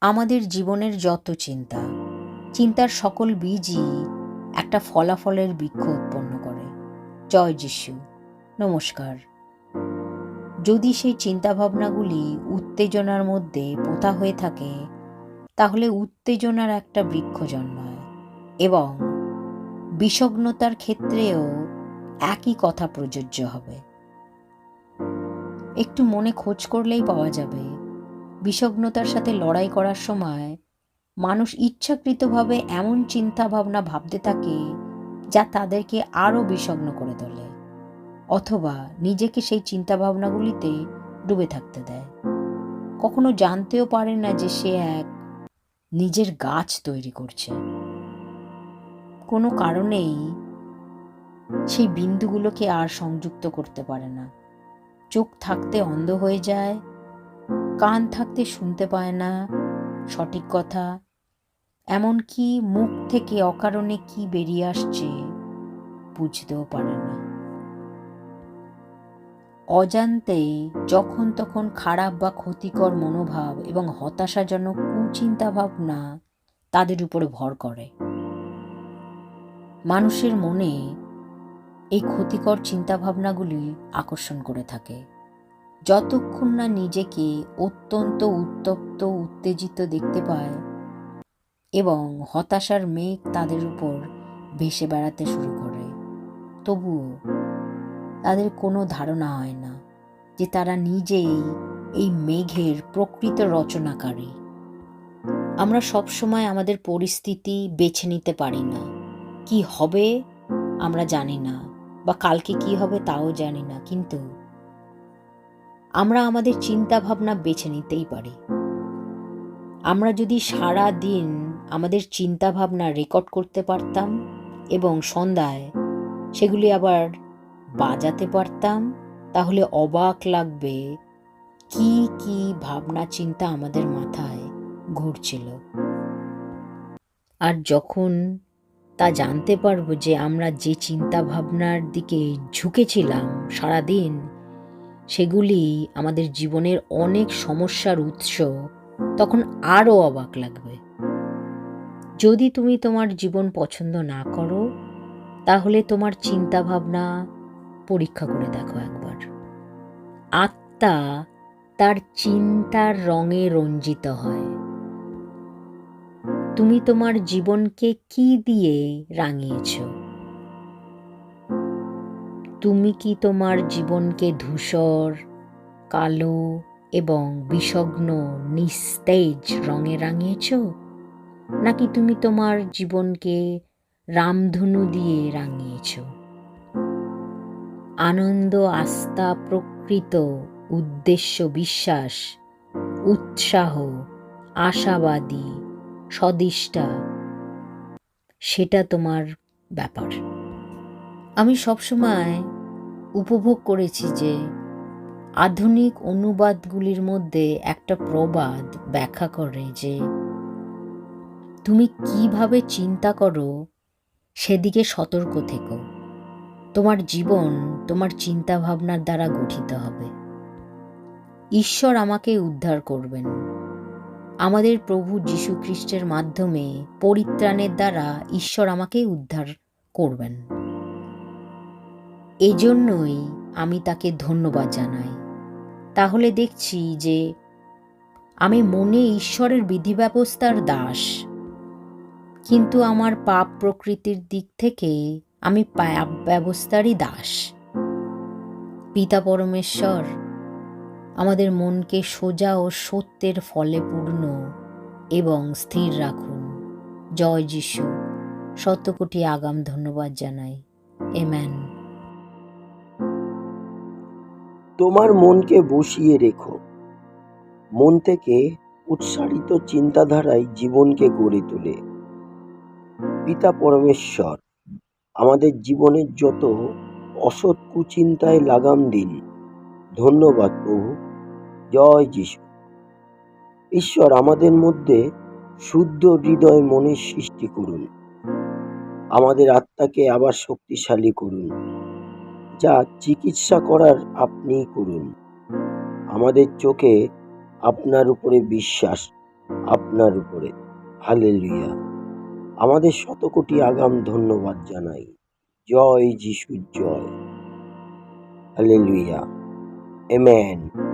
আমাদের জীবনের যত চিন্তার সকল বীজই একটা ফলাফলের বৃক্ষ উৎপন্ন করে। জয় যিশু। নমস্কার। যদি সেই চিন্তাভাবনাগুলি উত্তেজনার মধ্যে পোতা হয়ে থাকে, তাহলে উত্তেজনার একটা বৃক্ষ জন্মায় এবং বিষগ্নতার ক্ষেত্রেও একই কথা প্রযোজ্য হবে। একটু মনে খোঁজ করলেই পাওয়া যাবে, বিষগ্নতার সাথে লড়াই করার সময় মানুষ ইচ্ছাকৃতভাবে এমন চিন্তা ভাবনা ভাবতে থাকে যা তাদেরকে আরও বিষগ্ন করে তোলে, অথবা নিজেকে সেই চিন্তা ভাবনাগুলিতে ডুবে থাকতে দেয়। কখনো জানতেও পারে না যে সে এক নিজের গাছ তৈরি করছে। কোনো কারণেই সেই বিন্দুগুলোকে আর সংযুক্ত করতে পারে না। চোখ থাকতে অন্ধ হয়ে যায়, কান থাকতে শুনতে পায় না সঠিক কথা, এমনকি মুখ থেকে অকারণে কি বেরিয়ে আসছে বুঝতেও পারে না। অজান্তেই যখন তখন খারাপ বা ক্ষতিকর মনোভাব এবং হতাশাজনক কুচিন্তা ভাবনা তাদের উপরে ভর করে। মানুষের মনে এই ক্ষতিকর চিন্তাভাবনাগুলি আকর্ষণ করে থাকে। যতক্ষণ না নিজেকে অত্যন্ত উত্তপ্ত উত্তেজিত দেখতে পায় এবং হতাশার মেঘ তাদের উপর ভেসে বেড়াতে শুরু করে, তবুও তাদের কোনো ধারণা হয় না যে তারা নিজেই এই মেঘের প্রকৃত রচনাকারী। আমরা সবসময় আমাদের পরিস্থিতি বেছে নিতে পারি না। কি হবে আমরা জানি না, বা কালকে কি হবে তাও জানি না, কিন্তু আমরা আমাদের চিন্তা ভাবনা বেছে নিতেই পারি। আমরা যদি সারা দিন আমাদের চিন্তা ভাবনা রেকর্ড করতে পারতাম এবং সন্ধ্যায় সেগুলি আবার বাজাতে পারতাম, তাহলে অবাক লাগবে কি কি ভাবনা চিন্তা আমাদের মাথায় ঘুরছিল। আর যখন তা জানতে পারবো যে আমরা যে চিন্তা ভাবনার দিকে ঝুঁকেছিলাম সারাদিন, সেগুলি আমাদের জীবনের অনেক সমস্যার উৎস, তখন আরও অবাক লাগবে। যদি তুমি তোমার জীবন পছন্দ না করো, তাহলে তোমার চিন্তা ভাবনা পরীক্ষা করে দেখো একবার। আত্মা তার চিন্তার রঙে রঞ্জিত হয়। তুমি তোমার জীবনকে কি দিয়ে রাঙিয়েছ? তুমি কি তোমার জীবনকে ধূসর, কালো এবং বিষগ্ন নিস্তেজ রঙে রাঙিয়েছ, নাকি তুমি তোমার জীবনকে রামধনু দিয়ে রাঙিয়েছ? আনন্দ, আস্থা, প্রকৃত উদ্দেশ্য, বিশ্বাস, উৎসাহ, আশাবাদী, সদিষ্ঠা, সেটা তোমার ব্যাপার। আমি সবসময় উপভোগ করেছি যে আধুনিক অনুবাদগুলির মধ্যে একটা প্রবাদ ব্যাখ্যা করে যে তুমি কিভাবে চিন্তা করো সেদিকে সতর্ক থেকো। তোমার জীবন তোমার চিন্তা ভাবনার দ্বারা গঠিত হবে। ঈশ্বর আমাকে উদ্ধার করবেন। আমাদের প্রভু যীশু খ্রিস্টের মাধ্যমে পরিত্রাণের দ্বারা ঈশ্বর আমাকে উদ্ধার করবেন। এজন্যই আমি তাকে ধন্যবাদ জানাই। তাহলে দেখছি যে আমি মনে ঈশ্বরের বিধি ব্যবস্থার দাস, কিন্তু আমার পাপ প্রকৃতির দিক থেকে আমি পাপ ব্যবস্থারই দাস। পিতা পরমেশ্বর আমাদের মনকে সোজা ও সত্যের ফলে পূর্ণ এবং স্থির রাখুন। জয় যিশু। শতকোটি আগাম ধন্যবাদ জানাই। আমেন। তোমার মনকে বসিয়ে রেখো। মন থেকে উৎসারিত চিন্তাধারায় জীবনকে গড়ে তোলে। পিতা পরমেশ্বর আমাদের জীবনের যত অসৎ কুচিন্তায় লাগাম দিন। ধন্যবাদ প্রভু। জয় যিশু। ঈশ্বর আমাদের মধ্যে শুদ্ধ হৃদয় মনের সৃষ্টি করুন। আমাদের আত্মাকে আবার শক্তিশালী করুন। যা চিকিৎসা করার আপনিই করুন। আমাদের চোখে আপনার উপরে বিশ্বাস, আপনার উপরে। হালেলুয়া। আমাদের শতকোটি আগাম ধন্যবাদ জানাই। জয় যিশু জয়। হালেলুয়া। আমেন।